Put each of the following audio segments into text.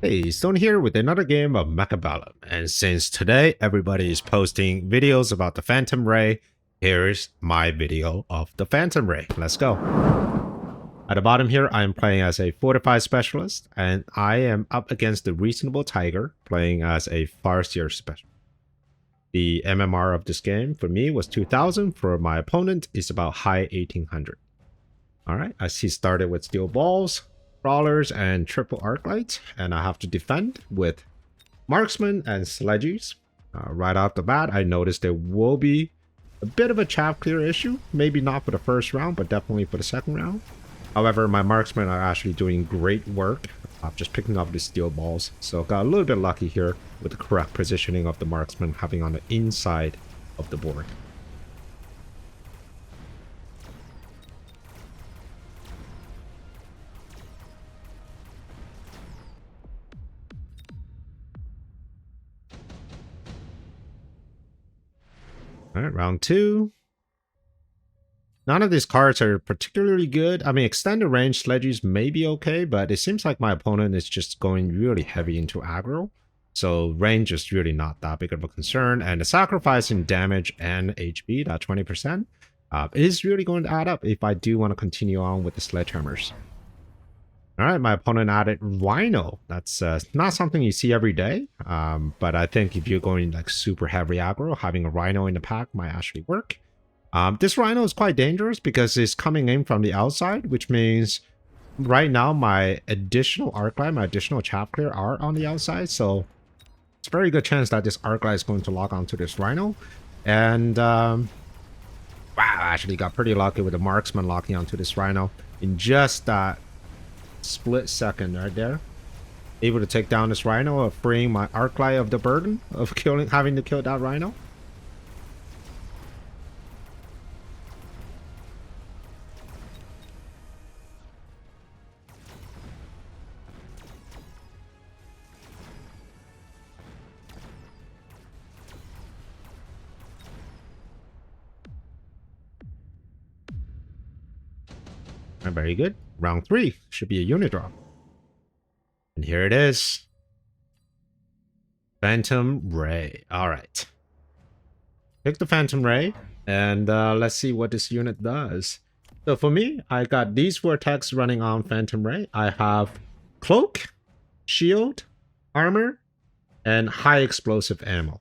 Hey, Stoney here with another game of Mechabellum, and since today everybody is posting videos about the Phantom Ray, here's my video of the Phantom Ray. Let's go. At the bottom here, I am playing as a Fortified Specialist, and I am up against the Reasonable Tiger, playing as a Farseer Specialist. The MMR of this game for me was 2000, for my opponent is about high 1800. Alright, as he started with steel balls, crawlers, and triple arc lights, and I have to defend with marksman and sledges. Right off the bat, I noticed there will be a bit of a chaff clear issue, maybe not for the first round, but definitely for the second round. However, my marksmen are actually doing great work. I'm just picking up the steel balls, so got a little bit lucky here with the correct positioning of the marksman having on the inside of the board. All right, round two. None of these cards are particularly good. I mean, extended range sledges may be okay, but it seems like my opponent is just going really heavy into aggro. So range is really not that big of a concern. And the sacrifice in damage and HP, that 20%, is really going to add up if I do want to continue on with the sledgehammers. All right, my opponent added Rhino. That's not something you see every day, but I think if you're going like super heavy aggro, having a Rhino in the pack might actually work. This Rhino is quite dangerous because it's coming in from the outside, which means right now my additional arc light, my additional chaff clear are on the outside, so it's a very good chance that this arc light is going to lock onto this Rhino. And wow, I actually got pretty lucky with the marksman locking onto this Rhino in just that split second right there. Able to take down this Rhino, freeing my arc light of the burden of having to kill that Rhino. Very good. Round three should be a unit drop. And here it is. Phantom Ray. Alright. Pick the Phantom Ray, and let's see what this unit does. So for me, I got these four attacks running on Phantom Ray. I have Cloak, Shield, Armor, and High Explosive Ammo.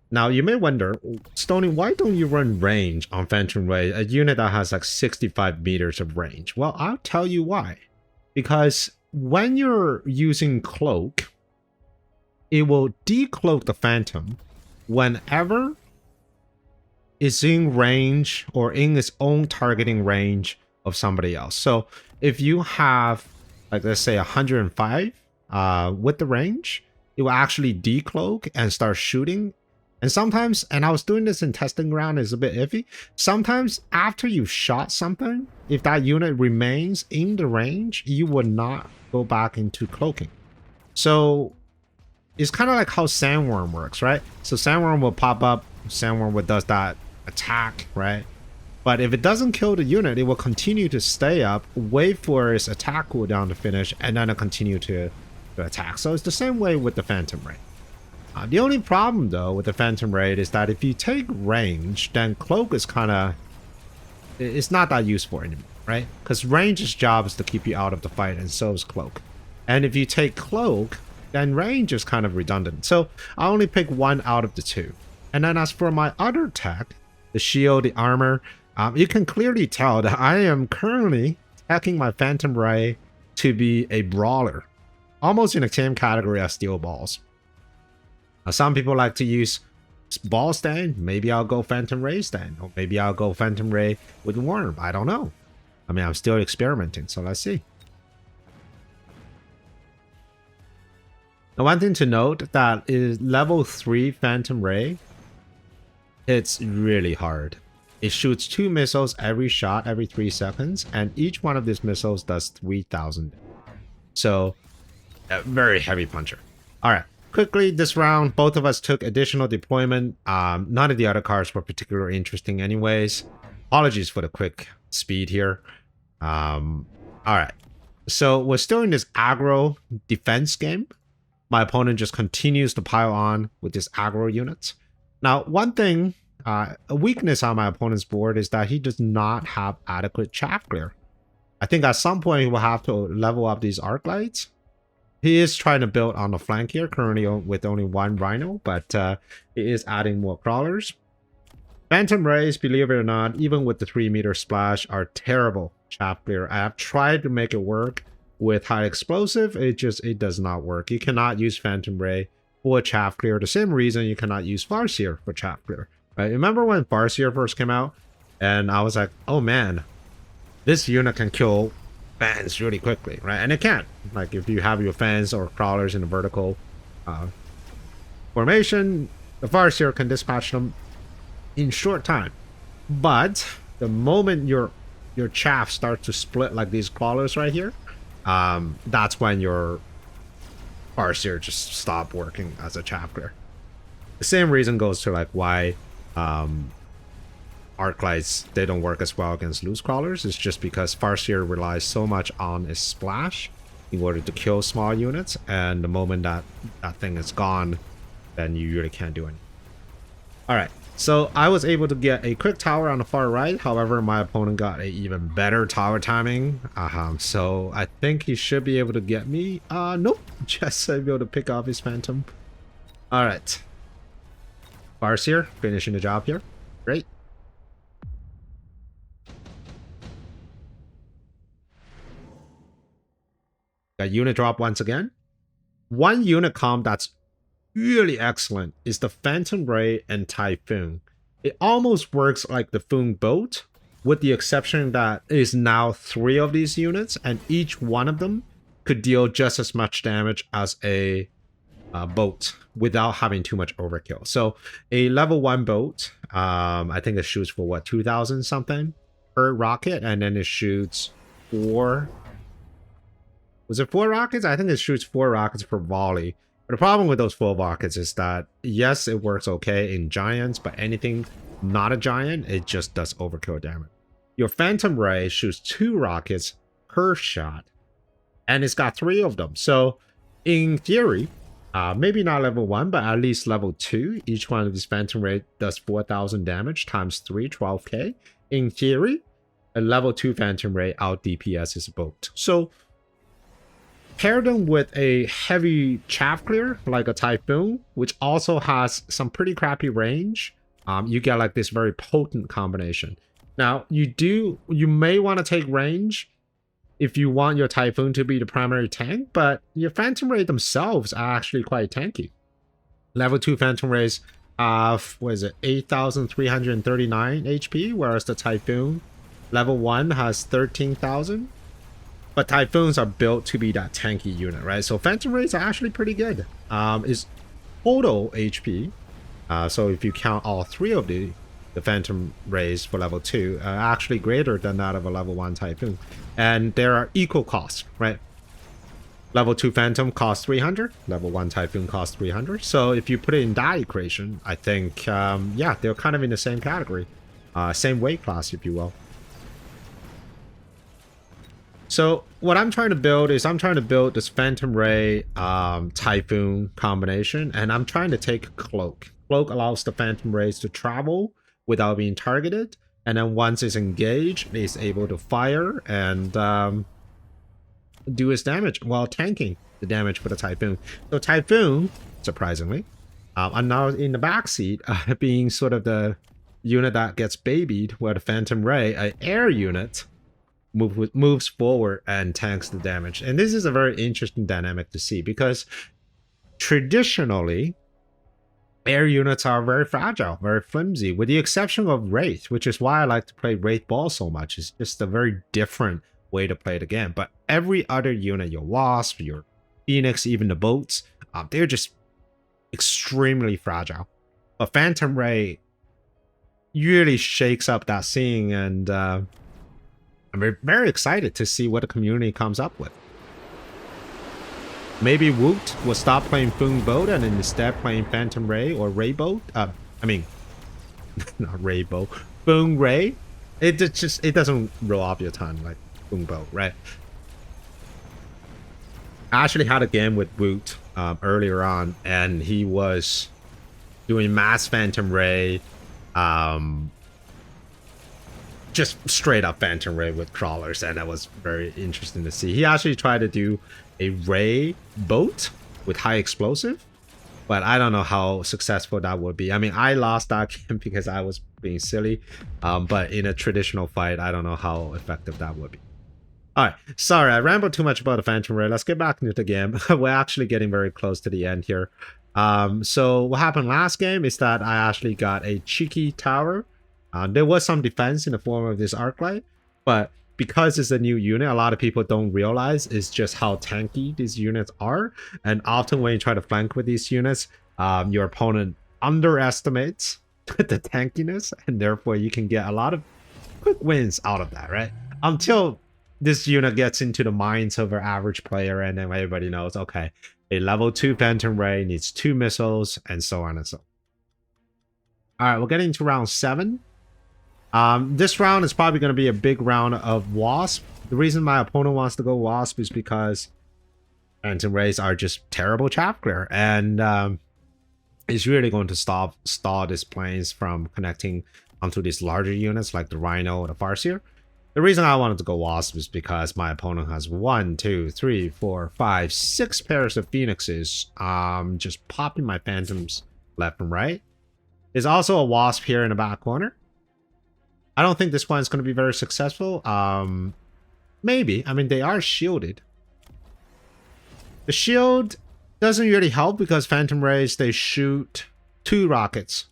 Now, you may wonder, Stoney, why don't you run range on Phantom Ray, a unit that has like 65 meters of range? Well, I'll tell you why. Because when you're using Cloak, it will decloak the Phantom whenever it's in range or in its own targeting range of somebody else. So if you have, like, let's say 105 with the range, it will actually decloak and start shooting. And sometimes, and I was doing this in testing ground, it's a bit iffy. Sometimes after you've shot something, if that unit remains in the range, you would not go back into cloaking. So it's kind of like how Sandworm works, right? So Sandworm will pop up, Sandworm does that attack, right? But if it doesn't kill the unit, it will continue to stay up, wait for its attack cooldown to finish, and then it'll continue to attack. So it's the same way with the Phantom Ray. The only problem, though, with the Phantom Ray is that if you take range, then Cloak is kind of... it's not that useful anymore, right? Because range's job is to keep you out of the fight, and so is Cloak. And if you take Cloak, then range is kind of redundant. So I only pick one out of the two. And then as for my other tech, the Shield, the Armor, you can clearly tell that I am currently teching my Phantom Ray to be a Brawler. Almost in the same category as Steel Balls. Some people like to use ball stand. Maybe I'll go Phantom Ray stand. Or maybe I'll go Phantom Ray with Worm. I don't know. I mean, I'm still experimenting, so let's see. Now, one thing to note that is level 3 Phantom Ray hits really hard. It shoots 2 missiles every shot every 3 seconds, and each one of these missiles does 3,000. So, a very heavy puncher. Alright. Quickly, this round, both of us took additional deployment. None of the other cards were particularly interesting anyways. Apologies for the quick speed here. Alright. So we're still in this aggro defense game. My opponent just continues to pile on with this aggro unit. Now, one thing, a weakness on my opponent's board is that he does not have adequate chaff clear. I think at some point he will have to level up these arc lights. He is trying to build on the flank here, currently with only one Rhino, but he is adding more crawlers. Phantom Rays, believe it or not, even with the 3-meter splash, are terrible chaff clear. I have tried to make it work with high explosive. It does not work. You cannot use Phantom Ray for chaff clear. The same reason you cannot use Farseer for chaff clear. Right? Remember when Farseer first came out? And I was like, oh man, this unit can kill fans really quickly, right? And it can. Like if you have your fans or crawlers in a vertical formation, the Farseer can dispatch them in short time. But the moment your chaff starts to split like these crawlers right here, that's when your Farseer just stop working as a chaff clear. The same reason goes to like why arc lights, they don't work as well against loose crawlers. It's just because Farseer relies so much on its splash in order to kill small units, and the moment that thing is gone, then you really can't do anything. All right, so I was able to get a quick tower on the far right. However, my opponent got a even better tower timing. So I think he should be able to get me. Nope, just able to pick off his phantom. All right, Farseer finishing the job here. Great. Got unit drop once again. One unit comp that's really excellent is the Phantom Ray and Typhoon. It almost works like the Foon boat, with the exception that it is now 3 of these units, and each one of them could deal just as much damage as a boat without having too much overkill. So a level 1 boat, I think it shoots for what, 2,000 something per rocket, and then it shoots 4. Was it 4 rockets? I think it shoots 4 rockets per volley. But the problem with those 4 rockets is that, yes, it works okay in giants, but anything not a giant, it just does overkill damage. Your Phantom Ray shoots 2 rockets per shot, and it's got 3 of them. So, in theory, maybe not level 1, but at least level 2, each one of these Phantom Ray does 4,000 damage times 3, 12k. In theory, a level 2 Phantom Ray out DPS is boat. So, pair them with a heavy chaff clear like a Typhoon, which also has some pretty crappy range. You get like this very potent combination. Now you may want to take range if you want your Typhoon to be the primary tank, but your Phantom Ray themselves are actually quite tanky. Level 2 Phantom Rays have, what is it, 8,339 HP, whereas the Typhoon level 1 has 13,000. But Typhoons are built to be that tanky unit, right? So Phantom Rays are actually pretty good. Is total HP. So if you count all 3 of the Phantom Rays for level 2, actually greater than that of a level 1 Typhoon. And there are equal costs, right? Level 2 Phantom costs 300. Level 1 Typhoon costs 300. So if you put it in that equation, I think, yeah, they're kind of in the same category. Same weight class, if you will. So what I'm trying to build is this Phantom Ray Typhoon combination, and I'm trying to take Cloak. Cloak allows the Phantom Rays to travel without being targeted, and then once it's engaged, it's able to fire and do its damage while tanking the damage for the Typhoon. So Typhoon, surprisingly, are now in the backseat, being sort of the unit that gets babied, where the Phantom Ray, an air unit, moves forward and tanks the damage. And this is a very interesting dynamic to see, because traditionally air units are very fragile, very flimsy, with the exception of Wraith, which is why I like to play Wraith Ball so much. It's just a very different way to play the game. But every other unit, your Wasp, your Phoenix, even the boats, they're just extremely fragile. But Phantom Ray really shakes up that scene, and I'm very excited to see what the community comes up with. Maybe Woot will stop playing Foon Boat and instead playing Phantom Ray or Ray Boat. I mean, not Ray Boat, Foon Ray. It doesn't roll off your tongue like Foon Boat, right? I actually had a game with Woot earlier on, and he was doing mass Phantom Ray, just straight up Phantom Ray with crawlers, and that was very interesting to see. He actually tried to do a Ray boat with high explosive, but I don't know how successful that would be. I mean, I lost that game because I was being silly, but in a traditional fight, I don't know how effective that would be. All right, sorry, I rambled too much about the Phantom Ray. Let's get back into the game. We're actually getting very close to the end here. So what happened last game is that I actually got a cheeky tower. There was some defense in the form of this arc light, but because it's a new unit, a lot of people don't realize is just how tanky these units are. And often when you try to flank with these units, your opponent underestimates the tankiness, and therefore you can get a lot of quick wins out of that, right? Until this unit gets into the minds of an average player, and then everybody knows, okay, a level 2 Phantom Ray needs 2 missiles, and so on and so on. All right, we're getting to round 7. This round is probably going to be a big round of Wasp. The reason my opponent wants to go Wasp is because Phantom Rays are just terrible chaff clear, and it's really going to stall these planes from connecting onto these larger units like the Rhino or the Farseer. The reason I wanted to go Wasp is because my opponent has 1, 2, 3, 4, 5, 6 pairs of Phoenixes, just popping my Phantoms left and right. There's also a Wasp here in the back corner. I don't think this one's going to be very successful. Maybe. I mean, they are shielded. The shield doesn't really help because Phantom Rays, they shoot 2 rockets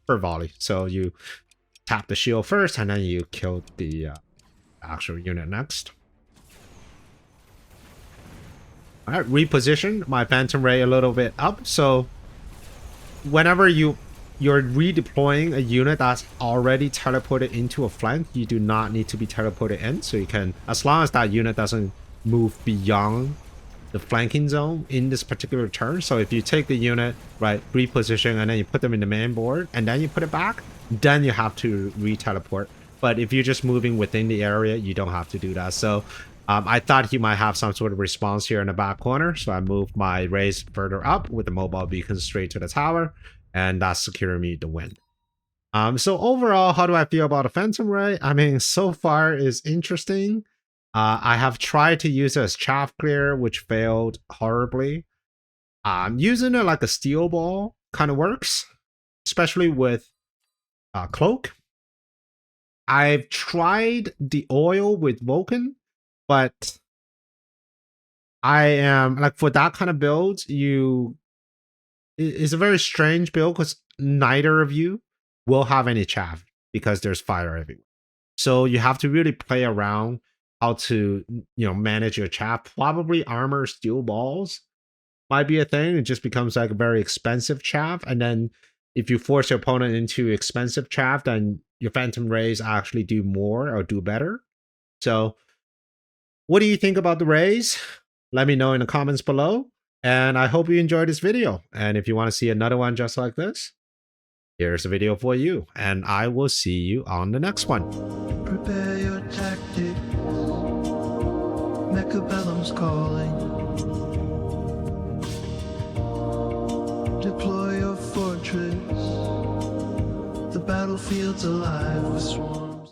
per volley. So you tap the shield first, and then you kill the actual unit next. All right, reposition my Phantom Ray a little bit up. So whenever you're redeploying a unit that's already teleported into a flank, you do not need to be teleported in. So you can, as long as that unit doesn't move beyond the flanking zone in this particular turn. So if you take the unit, right, reposition, and then you put them in the main board, and then you put it back, then you have to re-teleport. But if you're just moving within the area, you don't have to do that. So I thought he might have some sort of response here in the back corner. So I moved my rays further up with the mobile beacon straight to the tower, and that's securing me the win. So overall, how do I feel about a Phantom Ray? I mean, so far is interesting. I have tried to use it as chaff clear, which failed horribly. Using it like a steel ball kind of works, especially with cloak. I've tried the oil with Vulcan, but I am like, for that kind of build, it's a very strange build because neither of you will have any chaff because there's fire everywhere. So you have to really play around how to, manage your chaff. Probably armor steel balls might be a thing. It just becomes like a very expensive chaff, and then if you force your opponent into expensive chaff, then your Phantom Rays actually do more or do better. So what do you think about the Rays? Let me know in the comments below. And I hope you enjoyed this video. And if you want to see another one just like this, here's a video for you. And I will see you on the next one. Prepare your tactics. Mechabellum's calling. Deploy your fortress. The battlefield's alive with swarms.